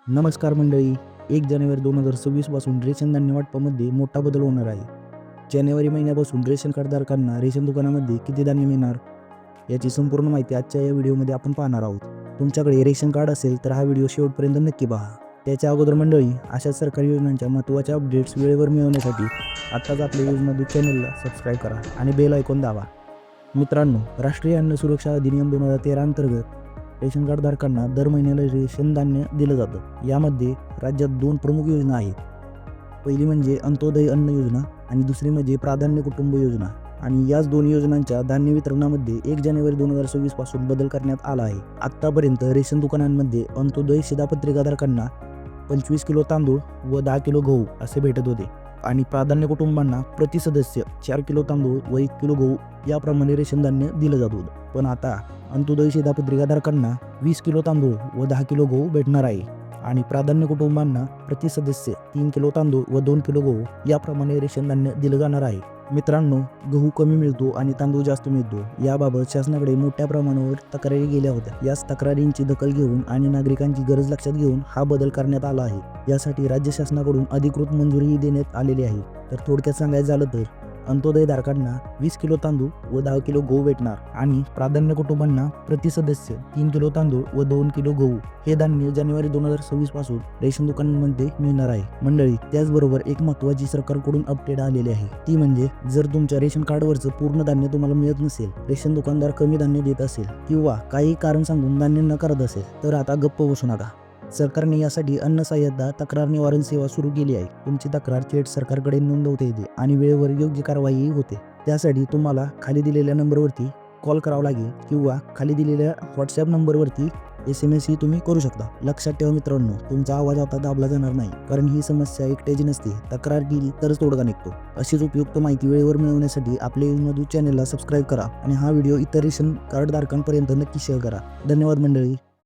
नमस्कार मंडळी. 1 जानेवारी 2026 पासून रेशन धान्य वाटपामध्ये मोठा बदल होणार आहे. जानेवारी महिन्यापासून रेशन कार्डधारकांना रेशन दुकानामध्ये किती धान्य मिळणार याची संपूर्ण माहिती आजच्या या व्हिडिओमध्ये आपण पाहणार आहोत. तुमच्याकडे रेशन कार्ड असेल तर हा व्हिडिओ शेवटपर्यंत नक्की पहा. त्याच्या अगोदर मंडळी, अशा सरकारी योजनांच्या महत्त्वाच्या अपडेट्स वेळेवर मिळवण्यासाठी आत्ताच आपल्या योजना दूत चॅनलला सबस्क्राईब करा आणि बेल आयकॉन दाबा. मित्रांनो, राष्ट्रीय अन्न सुरक्षा अधिनियम 2013 अंतर्गत रेशन कार्डधारकांना दर महिन्याला रेशन धान्य दिलं जातं. यामध्ये राज्यात 2 प्रमुख योजना आहेत. पहिली म्हणजे अंत्योदय अन्न योजना आणि दुसरी म्हणजे प्राधान्य कुटुंब योजना. आणि याच 2 योजनांच्या धान्य वितरणामध्ये 1 जानेवारी 2026 पासून बदल करण्यात आला आहे. आत्तापर्यंत रेशन दुकानांमध्ये अंत्योदय शिधापत्रिकाधारकांना 25 किलो तांदूळ व 10 किलो गहू असे भेटत होते आणि प्राधान्य कुटुंबांना प्रति सदस्य 4 किलो तांदूळ व 1 किलो गहू याप्रमाणे रेशन धान्य दिलं जात होतं. पण आता अंत्योदय शिधापत्रिकाधारकांना 20 किलो तांदूळ व 10 किलो गहू भेटणार आहे आणि प्राधान्य कुटुंबांना प्रति सदस्य 3 किलो तांदूळ व 2 किलो गहू याप्रमाणे रेशन धान्य दिलं जाणार आहे. मित्रांनो, गहू कमी मिळतो आणि तांदूळ जास्त मिळतो याबाबत शासनाकडे मोठ्या प्रमाणावर तक्रारी गेल्या होत्या. याच तक्रारींची दखल घेऊन आणि नागरिकांची गरज लक्षात घेऊन हा बदल करण्यात आला आहे. यासाठी राज्य शासनाकडून अधिकृत मंजुरीही देण्यात आलेली आहे. तर थोडक्यात सांगायचं झालं तर अंत्योदय धारकांना 20 किलो तांदूळ व 10 किलो गहू भेटणार आणि प्राधान्य कुटुंबांना प्रति सदस्य 3 किलो तांदूळ व 2 किलो गहू हे धान्य जानेवारी 2026 पासून रेशन दुकानांमध्ये मिळणार आहे. मंडळी, त्याचबरोबर एक महत्त्वाची सरकारकडून अपडेट आलेली आहे. ती म्हणजे जर तुमच्या रेशन कार्डवरचं पूर्ण धान्य तुम्हाला मिळत नसेल, रेशन दुकानदार कमी धान्य देत असेल किंवा काही कारण सांगून धान्य न करत असेल तर आता गप्प बसू नका. सरकारने यासाठी अन्न सहाय्यता तक्रार निवारण सेवा सुरू केली आहे. तुमची तक्रार थेट सरकारकडे नोंदवता येते आणि वेळेवर योग्य कारवाई होते. त्यासाठी तुम्हाला खाली दिलेल्या नंबरवरती कॉल करावा लागेल किंवा खाली दिलेल्या व्हॉट्सॲप नंबरवरती SMS ही तुम्ही करू शकता. लक्षात ठेवा मित्रांनो, तुमचा आवाज आता दाबला जाणार नाही, कारण ही समस्या एकट्याची नसते. तक्रार केली तरच तोडगा निघतो. अशीच उपयुक्त माहिती वेळेवर मिळवण्यासाठी आपल्या योजना दूत चॅनलला सबस्क्राईब करा आणि हा व्हिडिओ इतर रेशन कार्ड धारकांपर्यंत नक्की शेअर करा. धन्यवाद मंडळी.